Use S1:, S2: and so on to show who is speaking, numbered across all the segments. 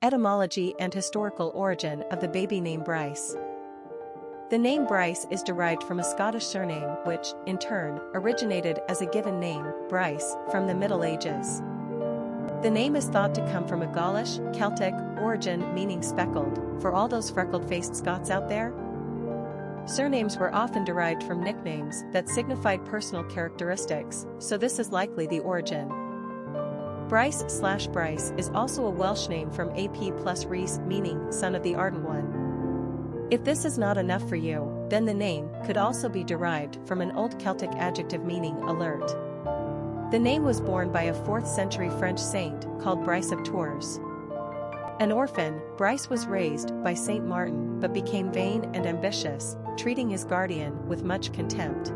S1: Etymology and historical origin of the baby name Bryce. The name Brice is derived from a Scottish surname which, in turn, originated as a given name, Bryce, from the Middle Ages. The name is thought to come from a Gaulish, Celtic, origin meaning speckled, for all those freckled-faced Scots out there. Surnames were often derived from nicknames that signified personal characteristics, so this is likely the origin. Bryce/Brice is also a Welsh name from AP plus Rees, meaning son of the ardent one. If this is not enough for you, then the name could also be derived from an old Celtic adjective meaning alert. The name was borne by a 4th century French saint called Bryce of Tours. An orphan, Bryce was raised by Saint Martin but became vain and ambitious, treating his guardian with much contempt.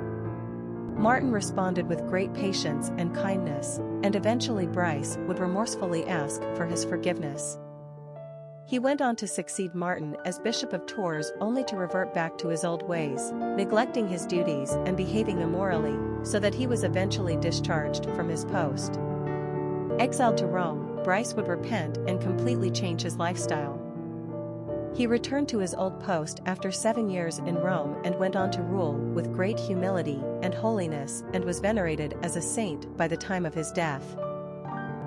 S1: Martin responded with great patience and kindness, and eventually Bryce would remorsefully ask for his forgiveness. He went on to succeed Martin as Bishop of Tours only to revert back to his old ways, neglecting his duties and behaving immorally, so that he was eventually discharged from his post. Exiled to Rome, Bryce would repent and completely change his lifestyle. He returned to his old post after 7 years in Rome and went on to rule with great humility and holiness and was venerated as a saint by the time of his death.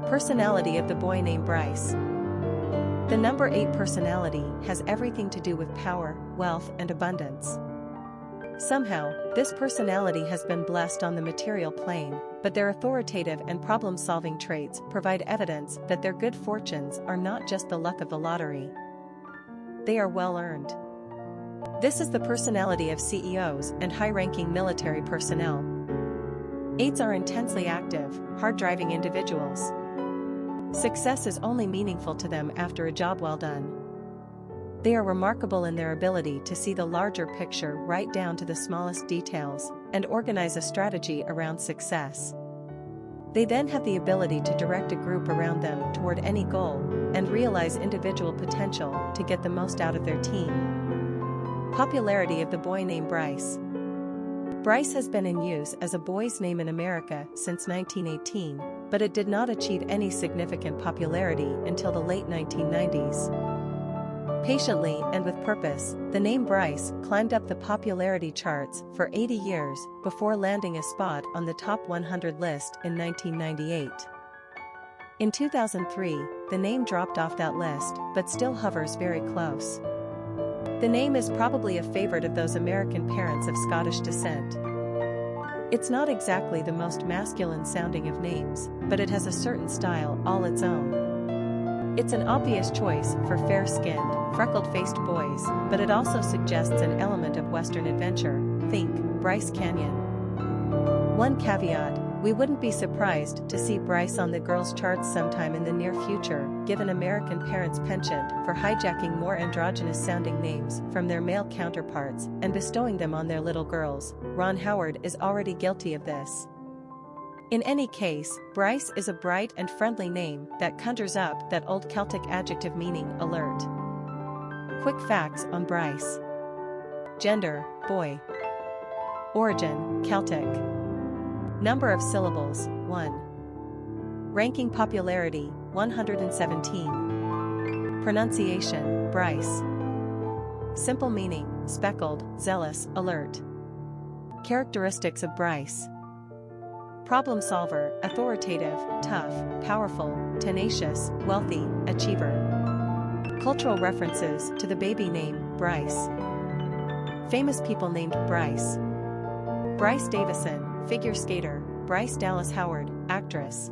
S1: Personality of the boy named Bryce. The number 8 personality has everything to do with power, wealth, and abundance. Somehow, this personality has been blessed on the material plane, but their authoritative and problem-solving traits provide evidence that their good fortunes are not just the luck of the lottery. They are well earned. This is the personality of CEOs and high-ranking military personnel. 8s are intensely active, hard-driving individuals. Success is only meaningful to them after a job well done. They are remarkable in their ability to see the larger picture right down to the smallest details and organize a strategy around success. They then have the ability to direct a group around them toward any goal and realize individual potential to get the most out of their team. Popularity of the boy named Bryce. Bryce has been in use as a boy's name in America since 1918, but it did not achieve any significant popularity until the late 1990s. Patiently and with purpose, the name Bryce climbed up the popularity charts for 80 years before landing a spot on the top 100 list in 1998. In 2003, the name dropped off that list but still hovers very close. The name is probably a favorite of those American parents of Scottish descent. It's not exactly the most masculine sounding of names, but it has a certain style all its own. It's an obvious choice for fair-skinned, freckled-faced boys, but it also suggests an element of Western adventure. Think Bryce Canyon. One caveat: we wouldn't be surprised to see Bryce on the girls' charts sometime in the near future, given American parents' penchant for hijacking more androgynous-sounding names from their male counterparts and bestowing them on their little girls. Ron Howard is already guilty of this. In any case, Bryce is a bright and friendly name that conjures up that old Celtic adjective meaning alert. Quick facts on Bryce. Gender, boy. Origin, Celtic. Number of syllables, 1. Ranking popularity, 117. Pronunciation, Brice. Simple meaning, speckled, zealous, alert. Characteristics of Bryce. Problem solver, authoritative, tough, powerful, tenacious, wealthy, achiever. Cultural references to the baby name, Bryce. Famous people named Bryce. Bryce Davison, figure skater. Bryce Dallas Howard, actress.